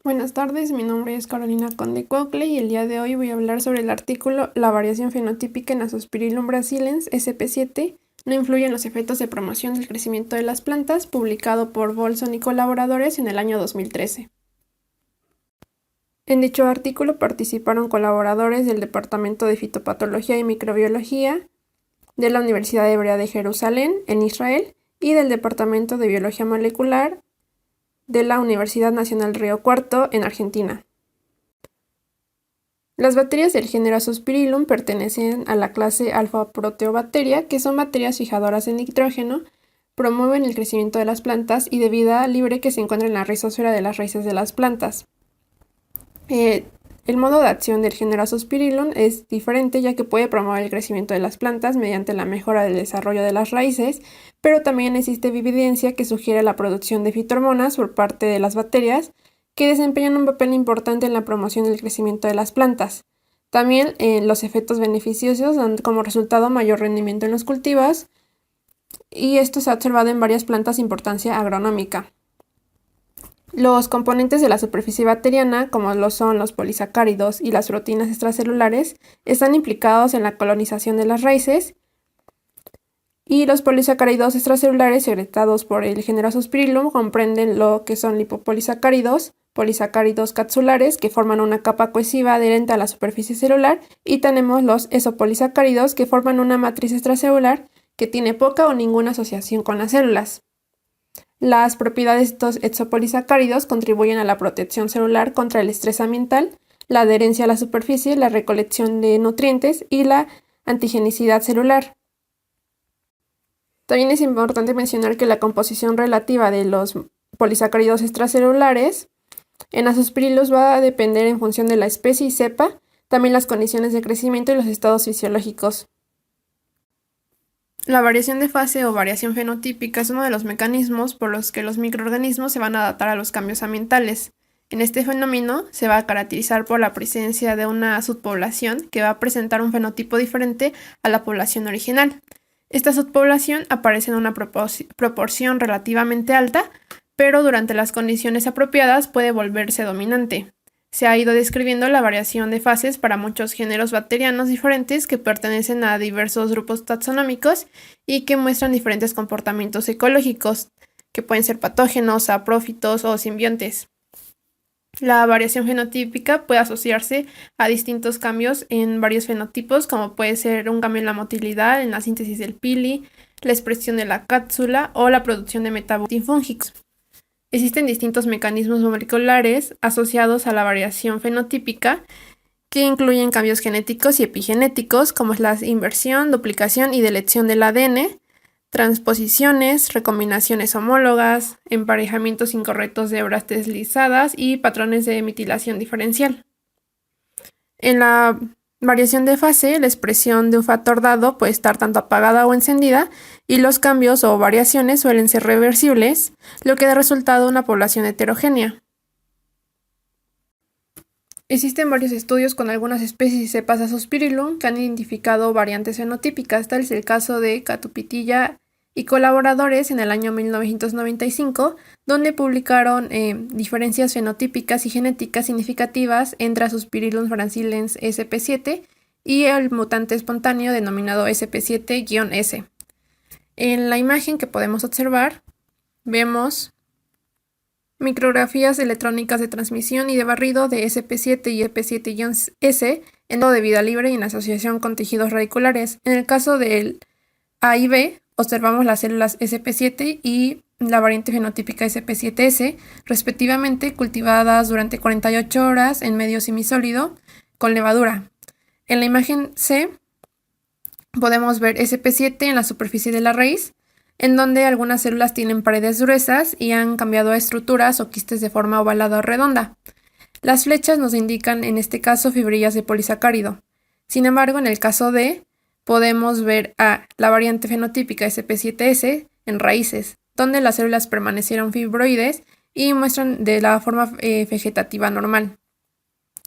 Buenas tardes, mi nombre es Carolina Conde Cocle y el día de hoy voy a hablar sobre el artículo La variación fenotípica en Azospirillum brasiliensis sp7 no influye en los efectos de promoción del crecimiento de las plantas, publicado por Bolson y colaboradores en el año 2013. En dicho artículo participaron colaboradores del Departamento de Fitopatología y Microbiología de la Universidad Hebrea de Jerusalén, en Israel, y del Departamento de Biología Molecular de la Universidad Nacional Río Cuarto, en Argentina. Las bacterias del género Azospirillum pertenecen a la clase Alpha-Proteobacteria, que son bacterias fijadoras de nitrógeno, promueven el crecimiento de las plantas y de vida libre que se encuentra en la rizosfera de las raíces de las plantas. El modo de acción del género Azospirillum es diferente, ya que puede promover el crecimiento de las plantas mediante la mejora del desarrollo de las raíces, pero también existe evidencia que sugiere la producción de fitohormonas por parte de las bacterias, que desempeñan un papel importante en la promoción del crecimiento de las plantas. También los efectos beneficiosos dan como resultado mayor rendimiento en los cultivos, y esto se ha observado en varias plantas de importancia agronómica. Los componentes de la superficie bacteriana, como lo son los polisacáridos y las proteínas extracelulares, están implicados en la colonización de las raíces, y los polisacáridos extracelulares secretados por el género Azospirillum comprenden lo que son lipopolisacáridos, polisacáridos capsulares que forman una capa cohesiva adherente a la superficie celular, y tenemos los esopolisacáridos que forman una matriz extracelular que tiene poca o ninguna asociación con las células. Las propiedades de estos exopolisacáridos contribuyen a la protección celular contra el estrés ambiental, la adherencia a la superficie, la recolección de nutrientes y la antigenicidad celular. También es importante mencionar que la composición relativa de los polisacáridos extracelulares en Azospirillum va a depender en función de la especie y cepa, también las condiciones de crecimiento y los estados fisiológicos. La variación de fase o variación fenotípica es uno de los mecanismos por los que los microorganismos se van a adaptar a los cambios ambientales. En este fenómeno se va a caracterizar por la presencia de una subpoblación que va a presentar un fenotipo diferente a la población original. Esta subpoblación aparece en una proporción relativamente alta, pero durante las condiciones apropiadas puede volverse dominante. Se ha ido describiendo la variación de fases para muchos géneros bacterianos diferentes que pertenecen a diversos grupos taxonómicos y que muestran diferentes comportamientos ecológicos, que pueden ser patógenos, saprófitos o simbiontes. La variación fenotípica puede asociarse a distintos cambios en varios fenotipos, como puede ser un cambio en la motilidad, en la síntesis del pili, la expresión de la cápsula o la producción de metabolitos fúngicos. Existen distintos mecanismos moleculares asociados a la variación fenotípica que incluyen cambios genéticos y epigenéticos, como es la inversión, duplicación y deleción del ADN, transposiciones, recombinaciones homólogas, emparejamientos incorrectos de hebras deslizadas y patrones de metilación diferencial. En la variación de fase, la expresión de un factor dado puede estar tanto apagada o encendida, y los cambios o variaciones suelen ser reversibles, lo que da resultado una población heterogénea. Existen varios estudios con algunas especies y cepas de Azospirillum que han identificado variantes fenotípicas. Tal es el caso de Catupitilla y colaboradores en el año 1995, donde publicaron diferencias fenotípicas y genéticas significativas entre Azospirillum brasiliensis sp7 y el mutante espontáneo denominado sp7-S. En la imagen que podemos observar, vemos micrografías electrónicas de transmisión y de barrido de sp7 y sp7-S en modo de vida libre y en asociación con tejidos radiculares. En el caso del A y B, observamos las células sp7 y la variante fenotípica sp7-S, respectivamente, cultivadas durante 48 horas en medio semisólido con levadura. En la imagen C, podemos ver sp7 en la superficie de la raíz, en donde algunas células tienen paredes gruesas y han cambiado a estructuras o quistes de forma ovalada o redonda. Las flechas nos indican en este caso fibrillas de polisacárido. Sin embargo, en el caso D, podemos ver a la variante fenotípica sp7-S en raíces, donde las células permanecieron fibroides y muestran de la forma vegetativa normal.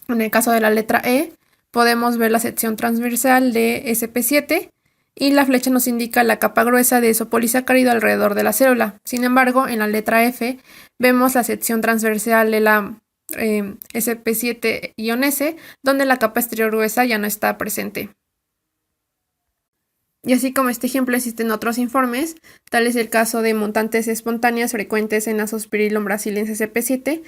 En el caso de la letra E, podemos ver la sección transversal de sp7 y la flecha nos indica la capa gruesa de esopolisacárido alrededor de la célula. Sin embargo, en la letra F vemos la sección transversal de la SP7-S, donde la capa exterior gruesa ya no está presente. Y así como este ejemplo existen otros informes, tal es el caso de montantes espontáneas frecuentes en Azospirillum brasiliensis SP7,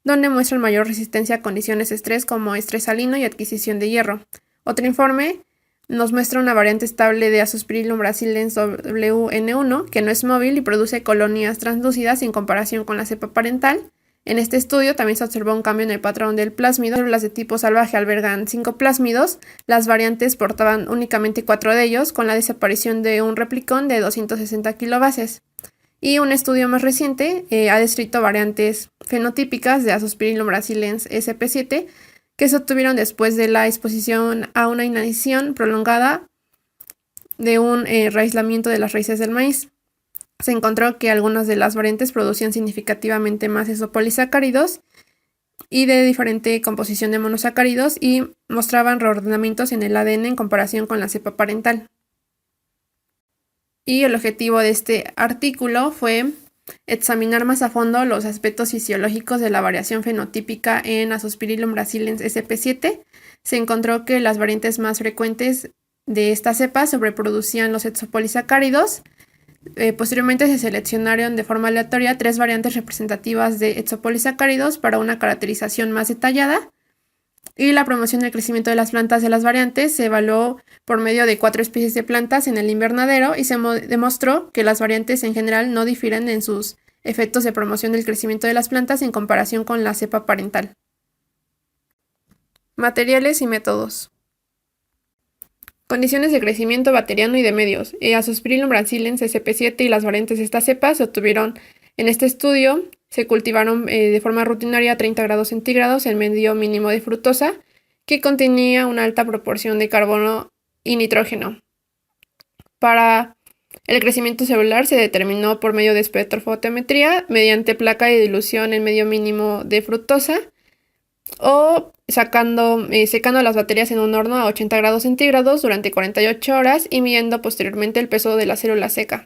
donde muestran mayor resistencia a condiciones de estrés como estrés salino y adquisición de hierro. Otro informe nos muestra una variante estable de Azospirillum brasiliensis WN1 que no es móvil y produce colonias translúcidas en comparación con la cepa parental. En este estudio también se observó un cambio en el patrón del plásmido. Las células de tipo salvaje albergan 5 plásmidos, las variantes portaban únicamente 4 de ellos, con la desaparición de un replicón de 260 kilobases. Y un estudio más reciente ha descrito variantes fenotípicas de Azospirillum brasiliensis SP7 que se obtuvieron después de la exposición a una inanición prolongada de un reaislamiento de las raíces del maíz. Se encontró que algunas de las variantes producían significativamente más isopolisacáridos y de diferente composición de monosacáridos y mostraban reordenamientos en el ADN en comparación con la cepa parental. Y el objetivo de este artículo fue examinar más a fondo los aspectos fisiológicos de la variación fenotípica en Azospirillum brasiliensis SP7. Se encontró que las variantes más frecuentes de esta cepa sobreproducían los exopolisacáridos. Posteriormente se seleccionaron de forma aleatoria 3 variantes representativas de exopolisacáridos para una caracterización más detallada, y la promoción del crecimiento de las plantas de las variantes se evaluó por medio de 4 especies de plantas en el invernadero y se demostró que las variantes en general no difieren en sus efectos de promoción del crecimiento de las plantas en comparación con la cepa parental. Materiales y métodos. Condiciones de crecimiento bacteriano y de medios. Azospirillum brasiliensis SP7 y las variantes de esta cepa se obtuvieron en este estudio. Se cultivaron de forma rutinaria a 30 grados centígrados en medio mínimo de fructosa, que contenía una alta proporción de carbono y nitrógeno. Para el crecimiento celular se determinó por medio de espectrofotometría mediante placa de dilución en medio mínimo de fructosa o secando las baterías en un horno a 80 grados centígrados durante 48 horas y midiendo posteriormente el peso de la célula seca.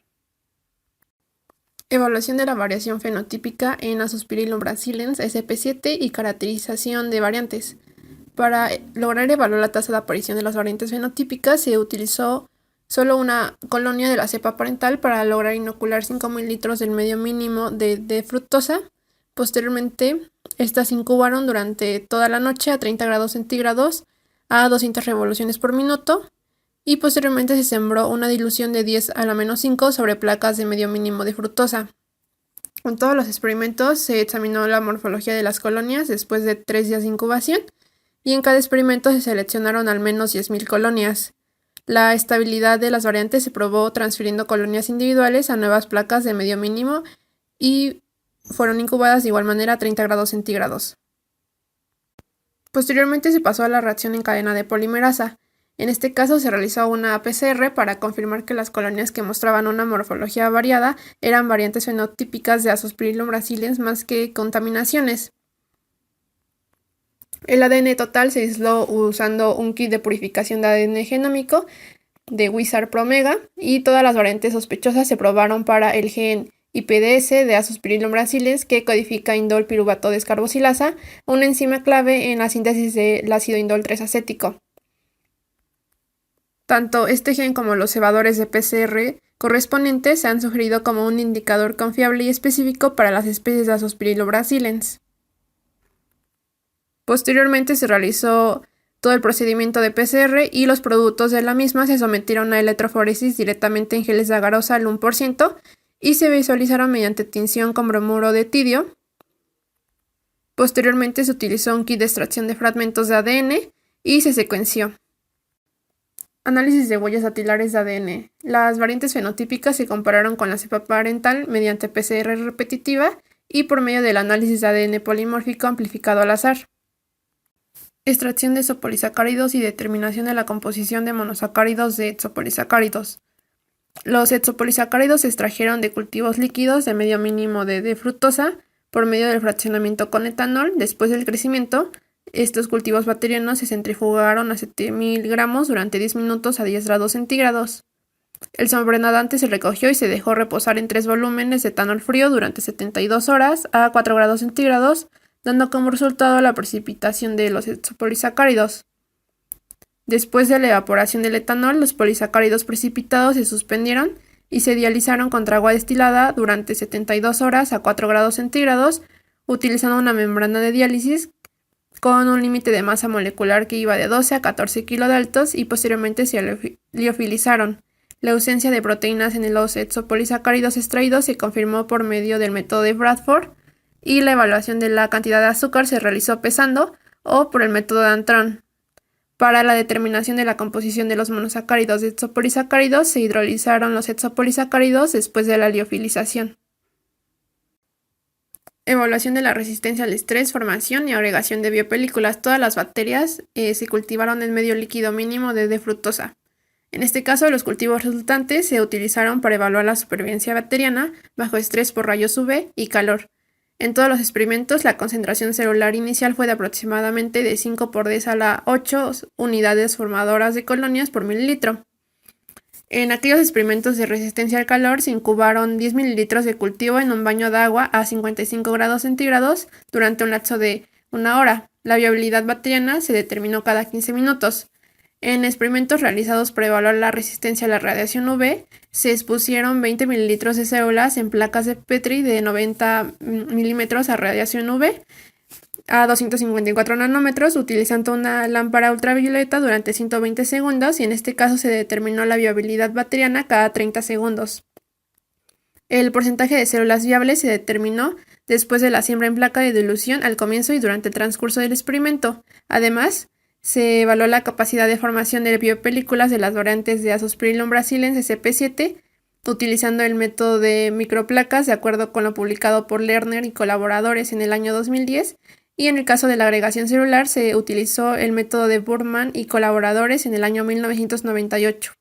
Evaluación de la variación fenotípica en Azospirillum brasiliensis SP7 y caracterización de variantes. Para lograr evaluar la tasa de aparición de las variantes fenotípicas se utilizó solo una colonia de la cepa parental para lograr inocular 5 mililitros del medio mínimo de fructosa. Posteriormente, estas se incubaron durante toda la noche a 30 grados centígrados a 200 revoluciones por minuto y posteriormente se sembró una dilución de 10 a la menos 5 sobre placas de medio mínimo de fructosa. En todos los experimentos se examinó la morfología de las colonias después de 3 días de incubación y en cada experimento se seleccionaron al menos 10.000 colonias. La estabilidad de las variantes se probó transfiriendo colonias individuales a nuevas placas de medio mínimo y fueron incubadas de igual manera a 30 grados centígrados. Posteriormente se pasó a la reacción en cadena de polimerasa. En este caso se realizó una PCR para confirmar que las colonias que mostraban una morfología variada eran variantes fenotípicas de Azospirillum brasiliensis más que contaminaciones. El ADN total se aisló usando un kit de purificación de ADN genómico de Wizard Promega y todas las variantes sospechosas se probaron para el gen IPDS de Azospirillum brasiliensis que codifica indol piruvato descarboxilasa, una enzima clave en la síntesis del ácido indol 3-acético. Tanto este gen como los cebadores de PCR correspondientes se han sugerido como un indicador confiable y específico para las especies de Azospirillum brasiliensis. Posteriormente se realizó todo el procedimiento de PCR y los productos de la misma se sometieron a electroforesis directamente en geles de agarosa al 1% y se visualizaron mediante tinción con bromuro de tidio. Posteriormente se utilizó un kit de extracción de fragmentos de ADN y se secuenció. Análisis de huellas dactilares de ADN. Las variantes fenotípicas se compararon con la cepa parental mediante PCR repetitiva y por medio del análisis de ADN polimórfico amplificado al azar. Extracción de exopolisacáridos y determinación de la composición de monosacáridos de exopolisacáridos. Los exopolisacáridos se extrajeron de cultivos líquidos de medio mínimo de fructosa por medio del fraccionamiento con etanol. Después del crecimiento, estos cultivos bacterianos se centrifugaron a 7.000 gramos durante 10 minutos a 10 grados centígrados. El sobrenadante se recogió y se dejó reposar en 3 volúmenes de etanol frío durante 72 horas a 4 grados centígrados dando como resultado la precipitación de los exopolisacáridos. Después de la evaporación del etanol, los polisacáridos precipitados se suspendieron y se dializaron contra agua destilada durante 72 horas a 4 grados centígrados, utilizando una membrana de diálisis con un límite de masa molecular que iba de 12 a 14 kilodaltos, y posteriormente se liofilizaron. La ausencia de proteínas en los exopolisacáridos extraídos se confirmó por medio del método de Bradford, y la evaluación de la cantidad de azúcar se realizó pesando o por el método de Antron. Para la determinación de la composición de los monosacáridos de exopolisacáridos, se hidrolizaron los exopolisacáridos después de la liofilización. Evaluación de la resistencia al estrés, formación y agregación de biopelículas. Todas las bacterias se cultivaron en medio líquido mínimo de D-fructosa. En este caso, los cultivos resultantes se utilizaron para evaluar la supervivencia bacteriana bajo estrés por rayos UV y calor. En todos los experimentos, la concentración celular inicial fue de aproximadamente de 5 por 10 a la 8 unidades formadoras de colonias por mililitro. En aquellos experimentos de resistencia al calor se incubaron 10 mililitros de cultivo en un baño de agua a 55 grados centígrados durante un lapso de 1 hora. La viabilidad bacteriana se determinó cada 15 minutos. En experimentos realizados para evaluar la resistencia a la radiación UV, se expusieron 20 mililitros de células en placas de Petri de 90 milímetros a radiación UV a 254 nanómetros utilizando una lámpara ultravioleta durante 120 segundos, y en este caso se determinó la viabilidad bacteriana cada 30 segundos. El porcentaje de células viables se determinó después de la siembra en placa de dilución al comienzo y durante el transcurso del experimento. Además, se evaluó la capacidad de formación de biopelículas de las variantes de Azospirillum brasiliensis SP7 utilizando el método de microplacas de acuerdo con lo publicado por Lerner y colaboradores en el año 2010, y en el caso de la agregación celular se utilizó el método de Burman y colaboradores en el año 1998.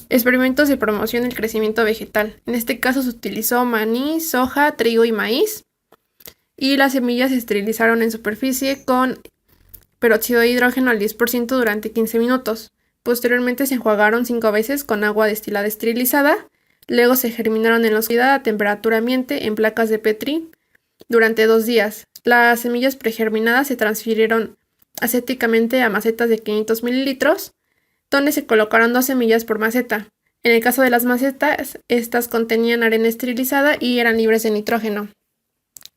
Experimentos de promoción del crecimiento vegetal. En este caso se utilizó maní, soja, trigo y maíz, y las semillas se esterilizaron en superficie con peróxido de hidrógeno al 10% durante 15 minutos. Posteriormente se enjuagaron 5 veces con agua destilada esterilizada. Luego se germinaron en la oscuridad a temperatura ambiente en placas de Petri durante 2 días. Las semillas pregerminadas se transfirieron asépticamente a macetas de 500 mililitros, donde se colocaron 2 semillas por maceta. En el caso de las macetas, estas contenían arena esterilizada y eran libres de nitrógeno.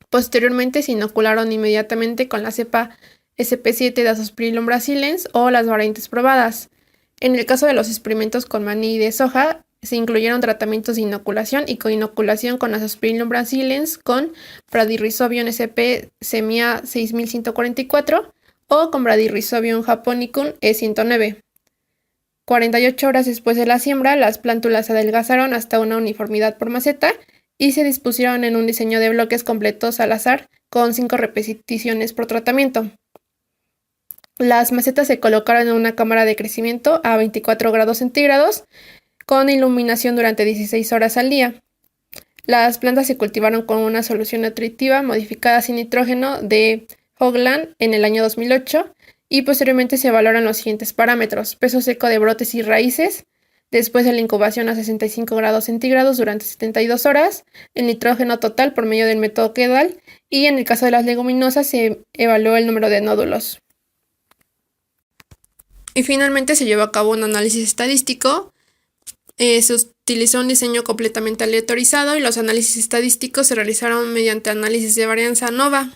Posteriormente se inocularon inmediatamente con la cepa SP7 de Azospirillum brasiliensis o las variantes probadas. En el caso de los experimentos con maní de soja, se incluyeron tratamientos de inoculación y coinoculación con Azospirillum brasiliensis con Bradyrhizobium sp semia 6144 o con Bradyrhizobium japonicum E109. 48 horas después de la siembra, las plántulas se adelgazaron hasta una uniformidad por maceta y se dispusieron en un diseño de bloques completos al azar con 5 repeticiones por tratamiento. Las macetas se colocaron en una cámara de crecimiento a 24 grados centígrados con iluminación durante 16 horas al día. Las plantas se cultivaron con una solución nutritiva modificada sin nitrógeno de Hoagland en el año 2008, y posteriormente se valoran los siguientes parámetros: peso seco de brotes y raíces después de la incubación a 65 grados centígrados durante 72 horas, el nitrógeno total por medio del método Kedal, y en el caso de las leguminosas se evaluó el número de nódulos. Y finalmente se llevó a cabo un análisis estadístico. Se utilizó un diseño completamente aleatorizado y los análisis estadísticos se realizaron mediante análisis de varianza ANOVA.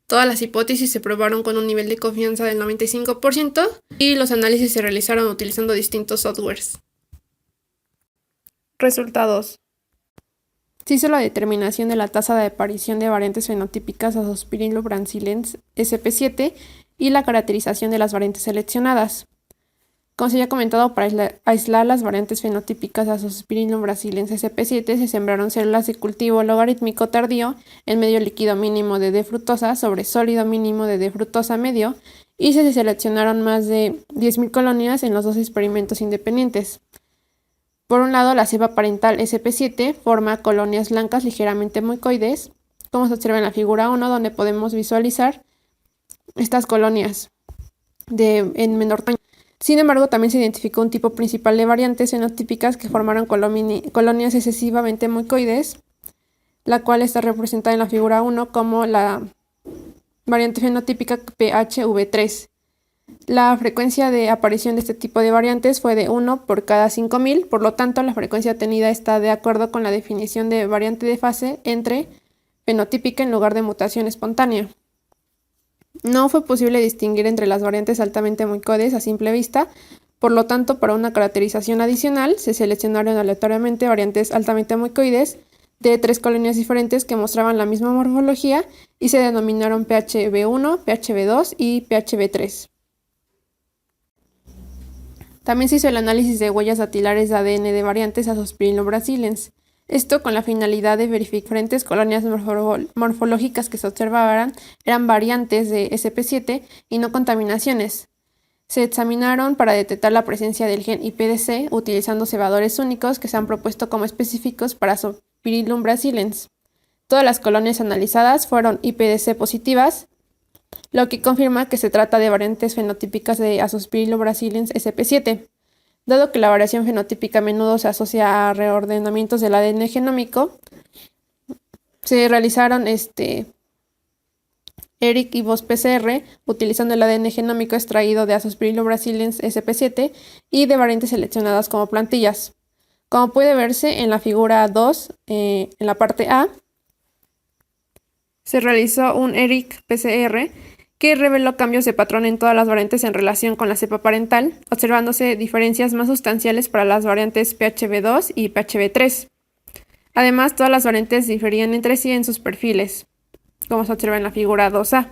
Todas las hipótesis se probaron con un nivel de confianza del 95% y los análisis se realizaron utilizando distintos softwares. Resultados. Se hizo la determinación de la tasa de aparición de variantes fenotípicas Azospirillum brasiliensis SP7 y la caracterización de las variantes seleccionadas. Como se ya comentado, para aislar las variantes fenotípicas de Azospirillum brasiliensis SP7 se sembraron células de cultivo logarítmico tardío en medio líquido mínimo de D-fructosa sobre sólido mínimo de D-fructosa medio, y se seleccionaron más de 10.000 colonias en los 2 experimentos independientes. Por un lado, la cepa parental SP7 forma colonias blancas ligeramente mucoides, como se observa en la figura 1, donde podemos visualizar estas colonias en menor tamaño. Sin embargo, también se identificó un tipo principal de variantes fenotípicas que formaron colonias excesivamente mucoides, la cual está representada en la figura 1 como la variante fenotípica PHV3. La frecuencia de aparición de este tipo de variantes fue de 1 por cada 5000, por lo tanto la frecuencia obtenida está de acuerdo con la definición de variante de fase entre fenotípica en lugar de mutación espontánea. No fue posible distinguir entre las variantes altamente mucoides a simple vista, por lo tanto, para una caracterización adicional, se seleccionaron aleatoriamente variantes altamente mucoides de 3 colonias diferentes que mostraban la misma morfología y se denominaron PHV1, PHV2 y PHV3. También se hizo el análisis de huellas dactilares de ADN de variantes Azospirillum brasiliensis. Esto con la finalidad de verificar diferentes colonias morfológicas que se observaban eran variantes de SP7 y no contaminaciones. Se examinaron para detectar la presencia del gen IPDC utilizando cebadores únicos que se han propuesto como específicos para Azospirillum brasiliensis. Todas las colonias analizadas fueron IPDC positivas, lo que confirma que se trata de variantes fenotípicas de Azospirillum brasiliensis SP7. Dado que la variación fenotípica a menudo se asocia a reordenamientos del ADN genómico, se realizaron ERIC y VOS-PCR utilizando el ADN genómico extraído de Azospirillum brasiliensis SP7 y de variantes seleccionadas como plantillas. Como puede verse en la figura 2, en la parte A, se realizó un ERIC-PCR que reveló cambios de patrón en todas las variantes en relación con la cepa parental, observándose diferencias más sustanciales para las variantes PHV2 y PHV3. Además, todas las variantes diferían entre sí en sus perfiles, como se observa en la figura 2A.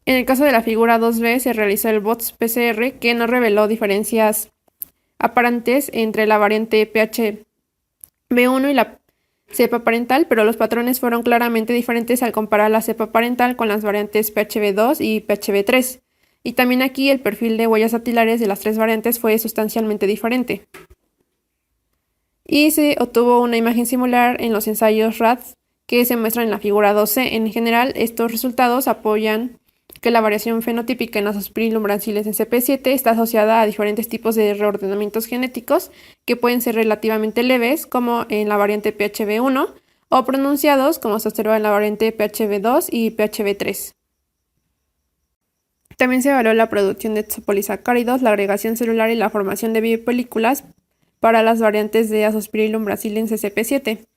En el caso de la figura 2B se realizó el VOS-PCR que no reveló diferencias aparentes entre la variante PHV1 y la cepa parental, pero los patrones fueron claramente diferentes al comparar la cepa parental con las variantes PHV2 y PHV3. Y también aquí el perfil de huellas dactilares de las tres variantes fue sustancialmente diferente. Y se obtuvo una imagen similar en los ensayos RATS que se muestran en la figura 12. En general, estos resultados apoyan que la variación fenotípica en Azospirillum brasiliensis SP7 está asociada a diferentes tipos de reordenamientos genéticos que pueden ser relativamente leves, como en la variante PHV1, o pronunciados, como se observa en la variante PHV2 y PHV3. También se evaluó la producción de exopolisacáridos, la agregación celular y la formación de biopelículas para las variantes de Azospirillum brasiliensis SP7.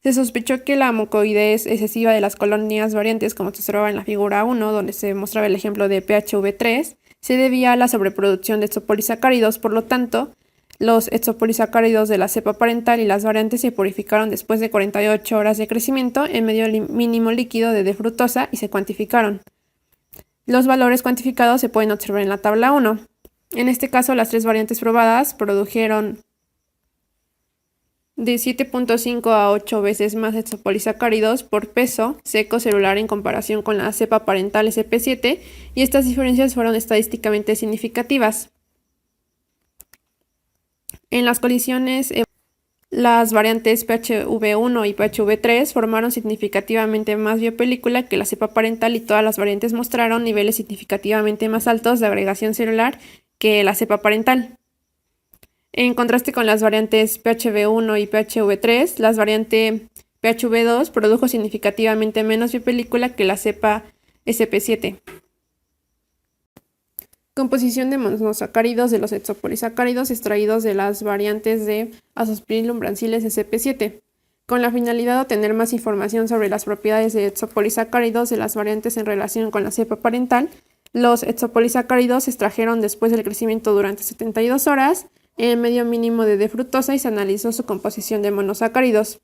Se sospechó que la mucoidez excesiva de las colonias variantes, como se observaba en la figura 1, donde se mostraba el ejemplo de PHV3, se debía a la sobreproducción de exopolisacáridos. Por lo tanto, los exopolisacáridos de la cepa parental y las variantes se purificaron después de 48 horas de crecimiento en medio mínimo líquido de D-fructosa y se cuantificaron. Los valores cuantificados se pueden observar en la tabla 1. En este caso, las tres variantes probadas produjeron de 7.5 a 8 veces más exopolisacáridos por peso seco celular en comparación con la cepa parental SP7, y estas diferencias fueron estadísticamente significativas. En las colisiones, las variantes PHV1 y PHV3 formaron significativamente más biopelícula que la cepa parental y todas las variantes mostraron niveles significativamente más altos de agregación celular que la cepa parental. En contraste con las variantes PHV1 y PHV3, la variante PHV2 produjo significativamente menos biopelícula que la cepa SP7. Composición de monosacáridos de los exopolisacáridos extraídos de las variantes de Azospirillum brasiliensis SP7. Con la finalidad de obtener más información sobre las propiedades de exopolisacáridos de las variantes en relación con la cepa parental, los exopolisacáridos se extrajeron después del crecimiento durante 72 horas en medio mínimo de D-fructosa y se analizó su composición de monosacáridos.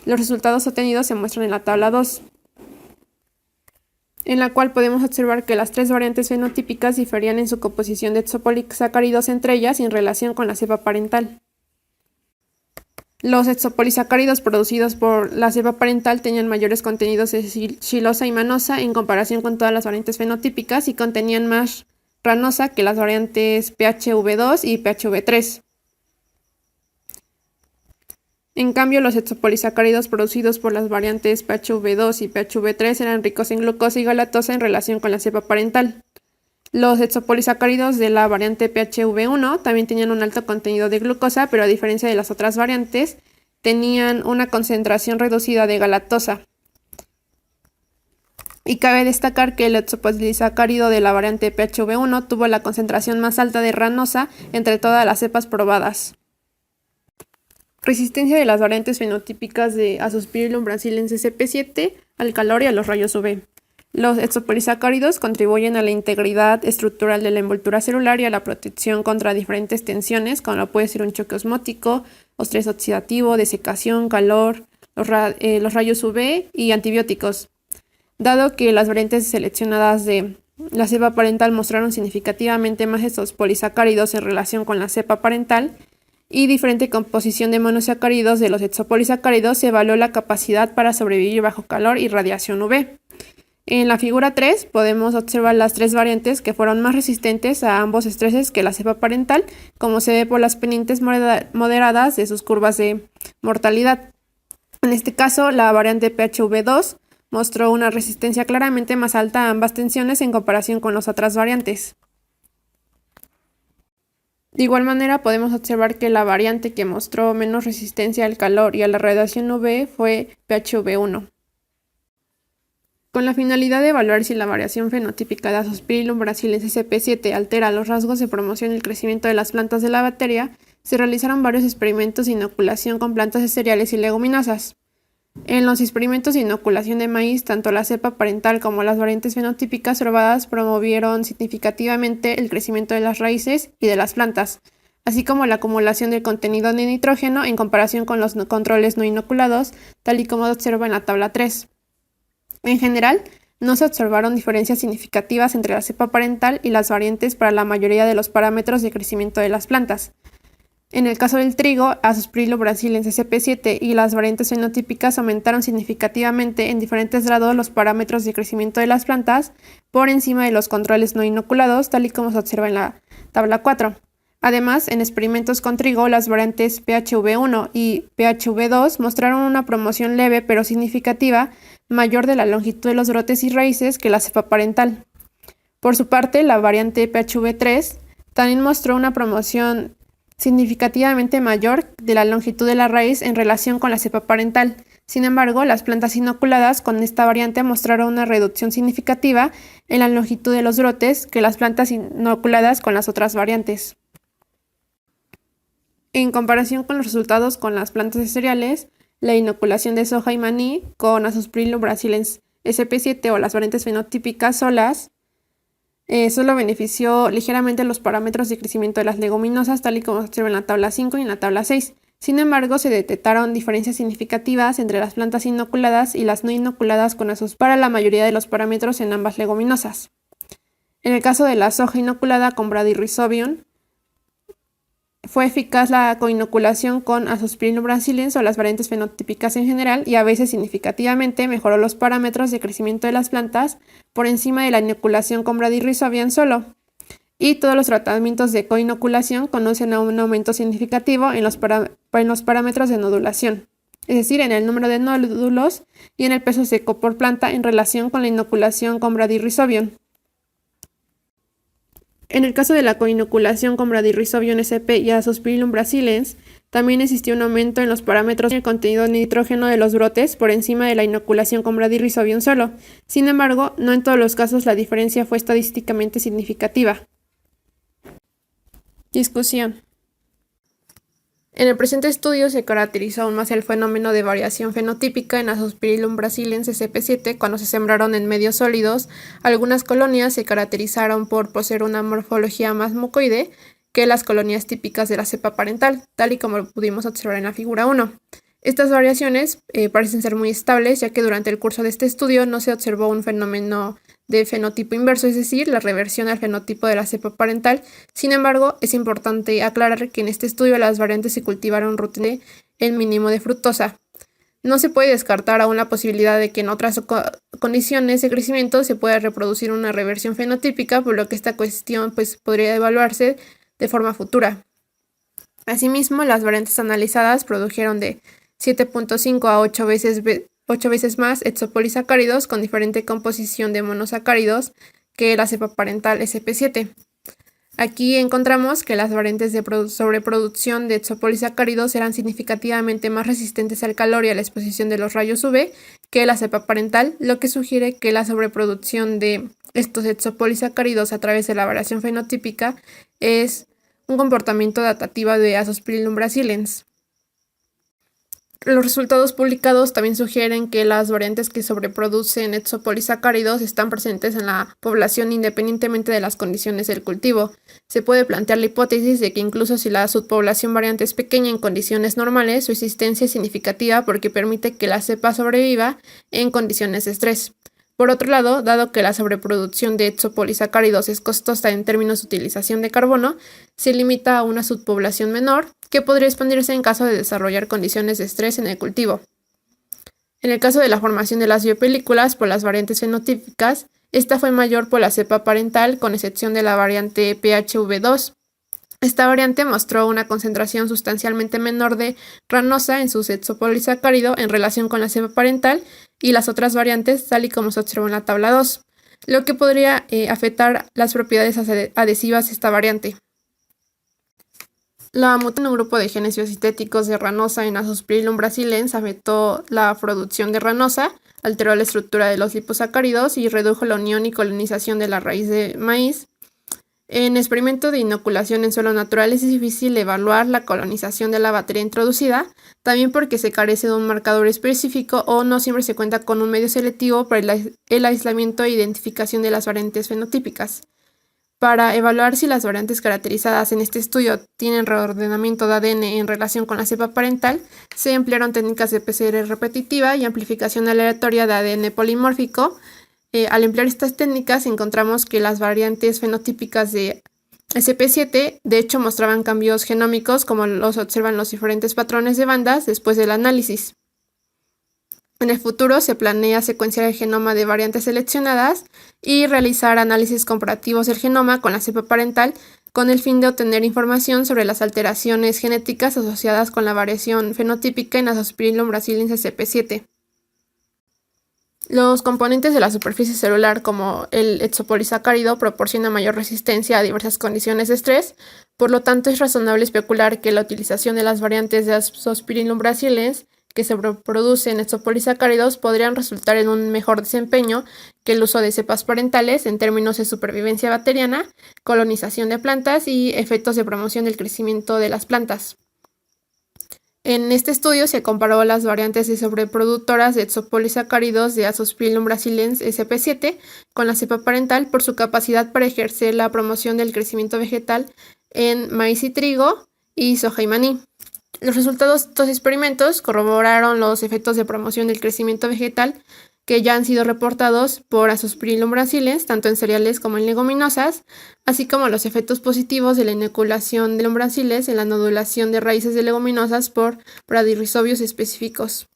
Los resultados obtenidos se muestran en la tabla 2, en la cual podemos observar que las tres variantes fenotípicas diferían en su composición de exopolisacáridos entre ellas y en relación con la cepa parental. Los exopolisacáridos producidos por la cepa parental tenían mayores contenidos de xilosa y manosa en comparación con todas las variantes fenotípicas y contenían más ranosa que las variantes PHV2 y PHV3. En cambio, los exopolisacáridos producidos por las variantes PHV2 y PHV3 eran ricos en glucosa y galactosa en relación con la cepa parental. Los exopolisacáridos de la variante PHV1 también tenían un alto contenido de glucosa, pero a diferencia de las otras variantes, tenían una concentración reducida de galactosa. Y cabe destacar que el hexapolisacárido de la variante PHV1 tuvo la concentración más alta de ranosa entre todas las cepas probadas. Resistencia de las variantes fenotípicas de Azospirillum brasilensis sp7 al calor y a los rayos UV. Los hexapolisacáridos contribuyen a la integridad estructural de la envoltura celular y a la protección contra diferentes tensiones, como lo puede ser un choque osmótico, estrés oxidativo, desecación, calor, los rayos UV y antibióticos. Dado que las variantes seleccionadas de la cepa parental mostraron significativamente más hexapolisacáridos en relación con la cepa parental y diferente composición de monosacáridos de los hexapolisacáridos, se evaluó la capacidad para sobrevivir bajo calor y radiación UV. En la figura 3 podemos observar las tres variantes que fueron más resistentes a ambos estreses que la cepa parental, como se ve por las pendientes moderadas de sus curvas de mortalidad. En este caso, la variante PHV2 mostró una resistencia claramente más alta a ambas tensiones en comparación con las otras variantes. De igual manera, podemos observar que la variante que mostró menos resistencia al calor y a la radiación UV fue PHV1. Con la finalidad de evaluar si la variación fenotípica de Azospirillum brasilensis sp7 altera los rasgos de promoción y el crecimiento de las plantas de la bacteria, se realizaron varios experimentos de inoculación con plantas de cereales y leguminosas. En los experimentos de inoculación de maíz, tanto la cepa parental como las variantes fenotípicas probadas promovieron significativamente el crecimiento de las raíces y de las plantas, así como la acumulación del contenido de nitrógeno en comparación con los controles no inoculados, tal y como se observa en la tabla 3. En general, no se observaron diferencias significativas entre la cepa parental y las variantes para la mayoría de los parámetros de crecimiento de las plantas. En el caso del trigo, Azospirillum brasilensis sp7 y las variantes fenotípicas aumentaron significativamente en diferentes grados los parámetros de crecimiento de las plantas por encima de los controles no inoculados, tal y como se observa en la tabla 4. Además, en experimentos con trigo, las variantes PHV1 y PHV2 mostraron una promoción leve pero significativa mayor de la longitud de los brotes y raíces que la cepa parental. Por su parte, la variante PHV3 también mostró una promoción significativamente mayor de la longitud de la raíz en relación con la cepa parental. Sin embargo, las plantas inoculadas con esta variante mostraron una reducción significativa en la longitud de los brotes que las plantas inoculadas con las otras variantes. En comparación con los resultados con las plantas de cereales, la inoculación de soja y maní con Azospirillum brasilensis sp7 o las variantes fenotípicas solas solo benefició ligeramente los parámetros de crecimiento de las leguminosas, tal y como se observa en la tabla 5 y en la tabla 6. Sin embargo, se detectaron diferencias significativas entre las plantas inoculadas y las no inoculadas con Azospirillum para la mayoría de los parámetros en ambas leguminosas. En el caso de la soja inoculada con Bradyrhizobium, fue eficaz la coinoculación con Azospirillum brasilensis o las variantes fenotípicas en general y a veces significativamente mejoró los parámetros de crecimiento de las plantas por encima de la inoculación con Bradyrhizobium solo. Y todos los tratamientos de coinoculación conducen a un aumento significativo en los parámetros de nodulación, es decir, en el número de nódulos y en el peso seco por planta en relación con la inoculación con Bradyrhizobium. En el caso de la coinoculación con Bradyrhizobium sp y Azospirillum brasilensis, también existió un aumento en los parámetros del contenido de nitrógeno de los brotes por encima de la inoculación con Bradyrhizobium solo. Sin embargo, no en todos los casos la diferencia fue estadísticamente significativa. Discusión. En el presente estudio se caracterizó aún más el fenómeno de variación fenotípica en Azospirillum brasilensis sp7 cuando se sembraron en medios sólidos. Algunas colonias se caracterizaron por poseer una morfología más mucoide que las colonias típicas de la cepa parental, tal y como lo pudimos observar en la figura 1. Estas variaciones parecen ser muy estables, ya que durante el curso de este estudio no se observó un fenómeno de fenotipo inverso, es decir, la reversión al fenotipo de la cepa parental. Sin embargo, es importante aclarar que en este estudio las variantes se cultivaron rutinamente el mínimo de fructosa. No se puede descartar aún la posibilidad de que en otras condiciones de crecimiento se pueda reproducir una reversión fenotípica, por lo que esta cuestión podría evaluarse de forma futura. Asimismo, las variantes analizadas produjeron de 7.5 a 8 veces más hexapolisacáridos con diferente composición de monosacáridos que la cepa parental sp7. Aquí encontramos que las variantes de sobreproducción de exopolisacáridos eran significativamente más resistentes al calor y a la exposición de los rayos UV que la cepa parental, lo que sugiere que la sobreproducción de estos exopolisacáridos a través de la variación fenotípica es un comportamiento adaptativo de Azospirillum brasiliensis. Los resultados publicados también sugieren que las variantes que sobreproducen exopolisacáridos están presentes en la población independientemente de las condiciones del cultivo. Se puede plantear la hipótesis de que incluso si la subpoblación variante es pequeña en condiciones normales, su existencia es significativa porque permite que la cepa sobreviva en condiciones de estrés. Por otro lado, dado que la sobreproducción de exopolisacáridos es costosa en términos de utilización de carbono, se limita a una subpoblación menor, que podría expandirse en caso de desarrollar condiciones de estrés en el cultivo. En el caso de la formación de las biopelículas por las variantes fenotípicas, esta fue mayor por la cepa parental, con excepción de la variante PHV2. Esta variante mostró una concentración sustancialmente menor de ranosa en su exopolisacárido en relación con la cepa parental y las otras variantes, tal y como se observó en la tabla 2, lo que podría afectar las propiedades adhesivas de esta variante. La mutación en un grupo de genes biosintéticos de ranosa en Azospirillum brasiliensis afectó la producción de ranosa, alteró la estructura de los liposacáridos y redujo la unión y colonización de la raíz de maíz. En experimento de inoculación en suelo natural es difícil evaluar la colonización de la bacteria introducida, también porque se carece de un marcador específico o no siempre se cuenta con un medio selectivo para el aislamiento e identificación de las variantes fenotípicas. Para evaluar si las variantes caracterizadas en este estudio tienen reordenamiento de ADN en relación con la cepa parental, se emplearon técnicas de PCR repetitiva y amplificación aleatoria de ADN polimórfico. Al emplear estas técnicas encontramos que las variantes fenotípicas de SP7 de hecho mostraban cambios genómicos como los observan los diferentes patrones de bandas después del análisis. En el futuro se planea secuenciar el genoma de variantes seleccionadas y realizar análisis comparativos del genoma con la cepa parental con el fin de obtener información sobre las alteraciones genéticas asociadas con la variación fenotípica en Azospirillum brasiliensis SP7. Los componentes de la superficie celular, como el exopolisacárido, proporcionan mayor resistencia a diversas condiciones de estrés, por lo tanto es razonable especular que la utilización de las variantes de Azospirillum brasiliensis que se producen exopolisacáridos podrían resultar en un mejor desempeño que el uso de cepas parentales en términos de supervivencia bacteriana, colonización de plantas y efectos de promoción del crecimiento de las plantas. En este estudio se comparó las variantes de sobreproductoras de exopolisacáridos de Azospirillum brasiliensis SP7 con la cepa parental por su capacidad para ejercer la promoción del crecimiento vegetal en maíz y trigo y soja y maní. Los resultados de estos experimentos corroboraron los efectos de promoción del crecimiento vegetal que ya han sido reportados por Azospirillum brasiliensis, tanto en cereales como en leguminosas, así como los efectos positivos de la inoculación de brasiliensis en la nodulación de raíces de leguminosas por bradyrhizobios específicos.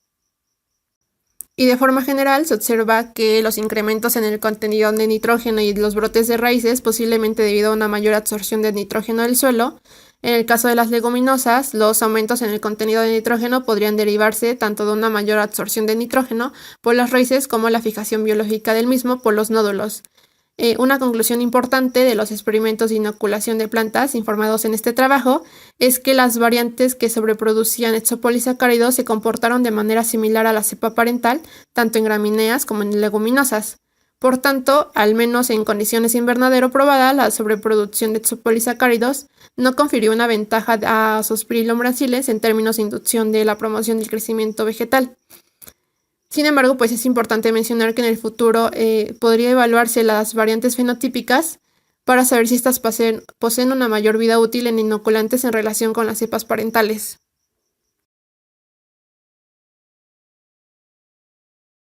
Y de forma general se observa que los incrementos en el contenido de nitrógeno y los brotes de raíces, posiblemente debido a una mayor absorción de nitrógeno del suelo. En el caso de las leguminosas, los aumentos en el contenido de nitrógeno podrían derivarse tanto de una mayor absorción de nitrógeno por las raíces como la fijación biológica del mismo por los nódulos. Una conclusión importante de los experimentos de inoculación de plantas informados en este trabajo es que las variantes que sobreproducían exopolisacáridos se comportaron de manera similar a la cepa parental, tanto en gramíneas como en leguminosas. Por tanto, al menos en condiciones de invernadero probada, la sobreproducción de exopolisacáridos no confirió una ventaja a Azospirillum brasiliensis en términos de inducción de la promoción del crecimiento vegetal. Sin embargo, pues es importante mencionar que en el futuro podría evaluarse las variantes fenotípicas para saber si estas poseen una mayor vida útil en inoculantes en relación con las cepas parentales.